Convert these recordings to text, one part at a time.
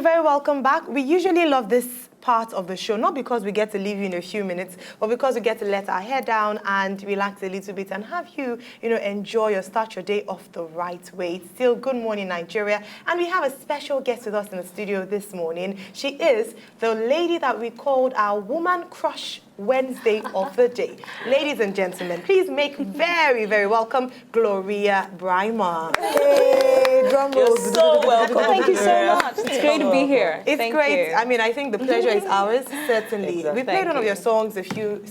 you're very welcome back. We usually love this part of the show, not because we get to leave you in a few minutes, but because we get to let our hair down and relax a little bit and have you, enjoy or start your day off the right way. It's still Good Morning Nigeria, and we have a special guest with us in the studio this morning. She is the lady that we called our Woman Crush Wednesday of the day. Ladies and gentlemen, please make very, very welcome Glowreeyah Braimah. Hey, drum rolls. You're so welcome. Thank you so much. It's great to be here. It's Thank great. you. I mean, I think the pleasure is ours, certainly. Exactly. We played one of your songs a few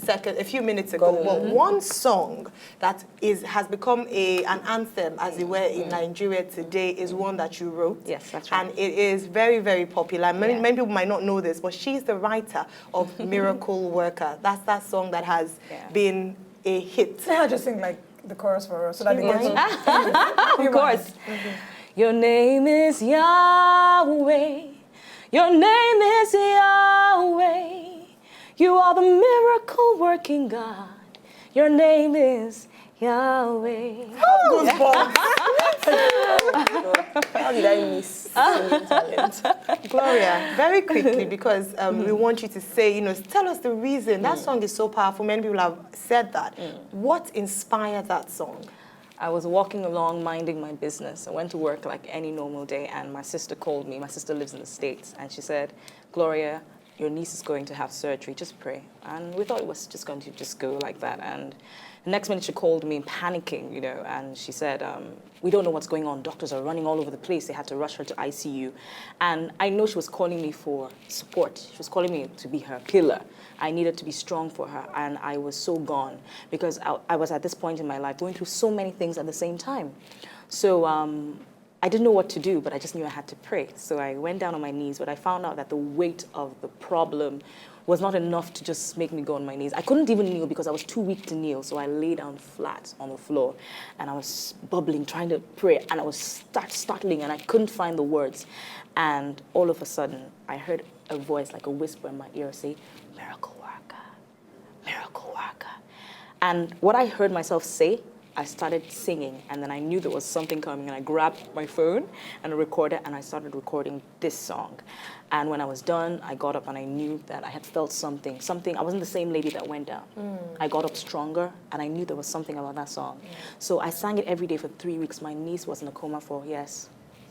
minutes ago. But one song that has become an anthem, as it were, in Nigeria today is one that you wrote. Yes, that's right. And it is very, very popular. Many people might not know this, but she's the writer of Miracle Worker. That's that song that has been a hit. Can I just sing like the chorus for us so that they get to... Of course. Your name is Yahweh. Your name is Yahweh. You are the miracle working God. Your name is Yahweh. How did I miss singing talent? Glowreeyah, very quickly, because we want you to say, tell us the reason. That song is so powerful. Many people have said that. What inspired that song? I was walking along, minding my business. I went to work like any normal day, and my sister called me. My sister lives in the States, and she said, Glowreeyah, your niece is going to have surgery. Just pray. And we thought it was just going to go like that. And the next minute she called me panicking, and she said, we don't know what's going on. Doctors are running all over the place. They had to rush her to ICU. And I know she was calling me for support. She was calling me to be her pillar. I needed to be strong for her, and I was so gone because I was at this point in my life going through so many things at the same time. So I didn't know what to do, but I just knew I had to pray. So I went down on my knees, but I found out that the weight of the problem was not enough to just make me go on my knees. I couldn't even kneel because I was too weak to kneel, so I lay down flat on the floor, and I was bubbling, trying to pray, and I was startling, and I couldn't find the words. And all of a sudden, I heard a voice, like a whisper in my ear, say, miracle worker, miracle worker. And what I heard myself say, I started singing, and then I knew there was something coming, and I grabbed my phone and a recorder, and I started recording this song. And when I was done, I got up and I knew that I had felt something. I wasn't the same lady that went down. I got up stronger, and I knew there was something about that song. So I sang it every day for 3 weeks. My niece was in a coma for,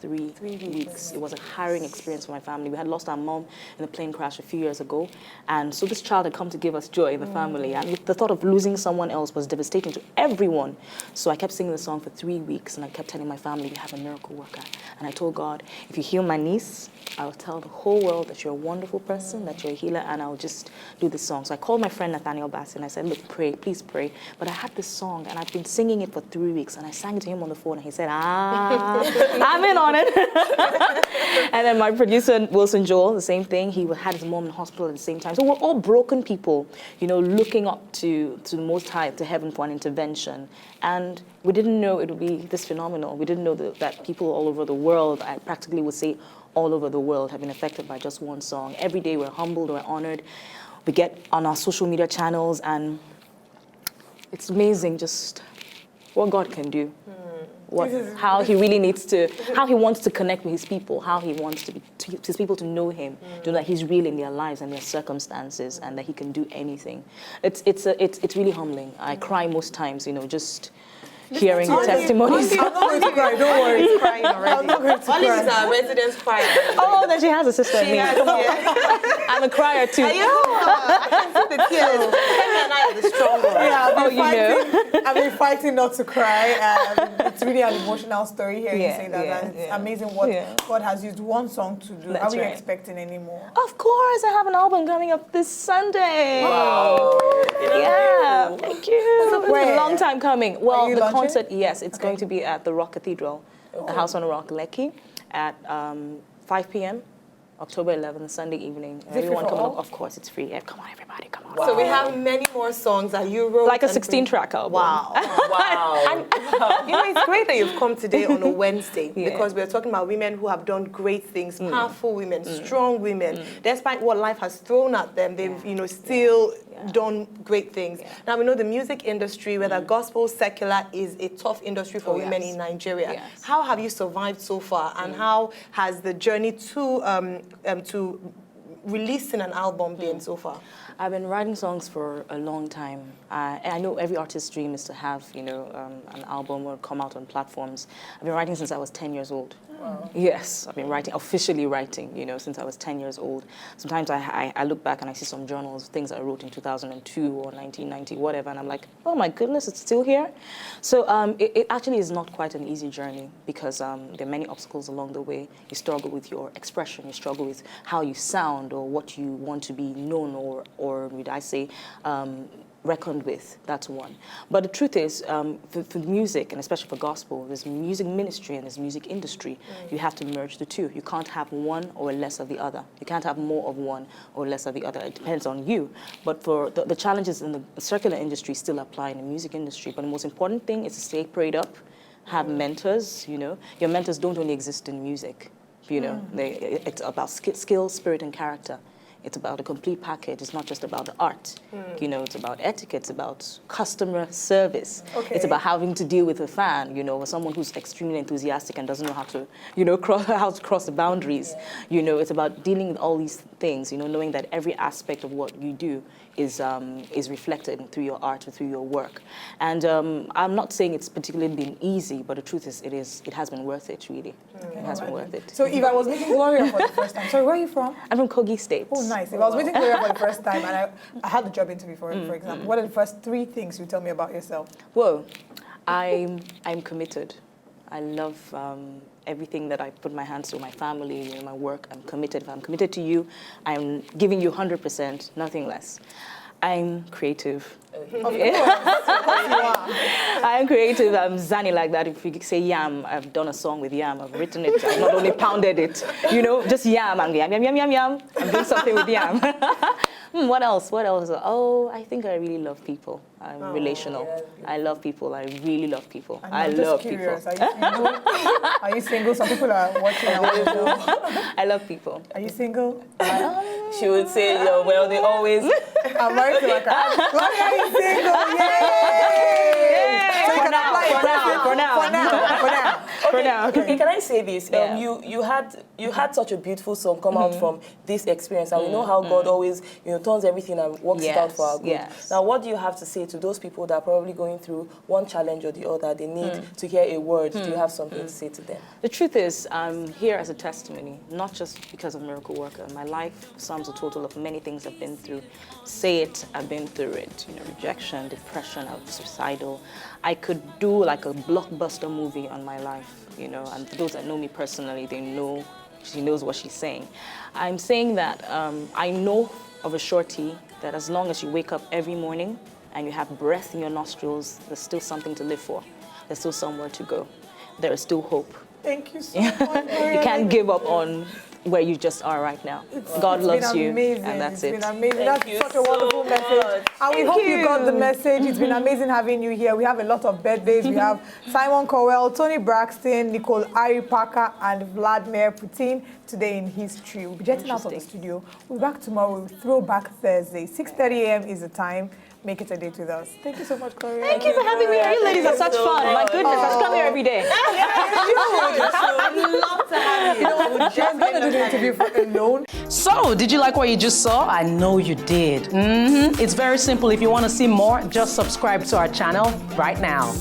3 weeks. It was a harrowing experience for my family. We had lost our mom in a plane crash a few years ago. And so this child had come to give us joy in the family. And the thought of losing someone else was devastating to everyone. So I kept singing the song for 3 weeks, and I kept telling my family, we have a miracle worker. And I told God, if you heal my niece, I'll tell the whole world that you're a wonderful person, that you're a healer, and I'll just do this song. So I called my friend Nathaniel Bassett, and I said, look, pray, please pray. But I had this song, and I've been singing it for 3 weeks, and I sang it to him on the phone, and he said, I'm in on it. And then my producer, Wilson Joel, the same thing. He had his mom in hospital at the same time. So we're all broken people, looking up to the Most High, to heaven for an intervention. And we didn't know it would be this phenomenal. We didn't know that people all over the world, I practically would say all over the world, have been affected by just one song. Every day we're humbled, we're honored. We get on our social media channels, and it's amazing just what God can do. How he really how he wants to connect with his people, how he wants his people to know him, to know that he's real in their lives and their circumstances, and that he can do anything. It's really humbling. I cry most times, just hearing testimonies. I'm not going to cry, don't worry. She's crying already. I'm not going to Only cry. is our residence crying. Oh, then she has a sister in me. I'm a crier too. I can see the tears. Kemi and I are the strong ones. Yeah, I've been fighting not to cry. It's really an emotional story hearing you say that. And it's amazing what God has used one song to do. That's Are we right. expecting any more? Of course, I have an album coming up this Sunday. Wow. Yeah, thank you. It's been a long time coming. Well, you the launching? concert, yes, it's going to be at the Rock Cathedral, the House on the Rock, Lekki, at 5 p.m. October 11th, Sunday evening. Is it free for come all? along. Of course, it's free. Yeah, come on, everybody, come on. Wow. So we have many more songs that you wrote. Like a and 16-track album. Wow. Wow. It's great that you've come today on a Wednesday because we're talking about women who have done great things, powerful women, strong women. Despite what life has thrown at them, they've, still done great things. Now we know the music industry, whether gospel, secular, is a tough industry for women in Nigeria. Yes. How have you survived so far, and how has the journey to releasing an album been so far? I've been writing songs for a long time. And I know every artist's dream is to have, an album or come out on platforms. I've been writing since I was 10 years old. Wow. Yes, I've been officially writing, since I was 10 years old. Sometimes I look back and I see some journals, things I wrote in 2002 or 1990, whatever, and I'm like, oh my goodness, it's still here? So it actually is not quite an easy journey because there are many obstacles along the way. You struggle with your expression, you struggle with how you sound or what you want to be known or would I say, reckoned with. That's one. But the truth is, for music, and especially for gospel, there's music ministry and there's music industry. You have to merge the two. You can't have one or less of the other. You can't have more of one or less of the other. It depends on you. But for the challenges in the secular industry still apply in the music industry. But the most important thing is to stay prayed up, have mentors, Your mentors don't only exist in music, It's about skill, spirit, and character. It's about a complete package. It's not just about the art. It's about etiquette. It's about customer service. Okay. It's about having to deal with a fan, or someone who's extremely enthusiastic and doesn't know how to, cross the boundaries. Yeah. It's about dealing with all these things, knowing that every aspect of what you do is reflected through your art or through your work. And I'm not saying it's particularly been easy, but the truth is it has been worth it, really. It has been worth it. So if I was meeting Glowreeyah for the first time, sorry, where are you from? I'm from Kogi State. Oh, nice. If I was meeting Glowreeyah for the first time and I had the job interview for example, what are the first 3 things you tell me about yourself? Well, I'm committed. I love everything that I put my hands to, my family, my work. I'm committed. If I'm committed to you, I'm giving you 100%, nothing less. I'm creative. Of course you are. I'm creative. I'm zany like that. If you say yam, I've done a song with yam. I've written it. I've not only pounded it, just yam. I'm yam, yam, yam, yam, yam. I'm doing something with yam. What else? Oh, I think I really love people. I'm relational. Yeah. I love people. I really love people. I love curious. people. Are you single? Are you single? Some people are watching. I love people. Are you single? She would say, well, they always. I'm married to my car. Glowreeyah, are you single? Yay! So you can apply for now. Okay, can I say this? Yeah. You had such a beautiful song come out from this experience, and we know how God always turns everything and works it out for our good. Yes. Now, what do you have to say to those people that are probably going through one challenge or the other? They need to hear a word. Do you have something to say to them? The truth is, I'm here as a testimony, not just because of Miracle Worker. My life sums a total of many things I've been through. Say it, I've been through it. Rejection, depression, I was suicidal. I could do like a blockbuster movie on my life, and those that know me personally, they know she knows what she's saying. I'm saying that I know of a surety that as long as you wake up every morning and you have breath in your nostrils, there's still something to live for. There's still somewhere to go. There is still hope. Thank you so much. You can't give up on where you just are right now. God loves you, and that's it. It's been amazing. That's such a wonderful message. And we hope you got the message. It's been amazing having you here. We have a lot of birthdays. We have Simon Cowell, Tony Braxton, Nicole Ari Parker, and Vladimir Putin today in history. We'll be jetting out of the studio. We'll be back tomorrow with Throwback Thursday. 6:30 a.m. is the time. Make it a date with us. Thank you so much, Glowreeyah. Thank you for having me here. You ladies are such fun. My goodness, I should come here every day. I'd love to have you. We're just going to do the interview alone. So, did you like what you just saw? I know you did. It's very simple. If you want to see more, just subscribe to our channel right now.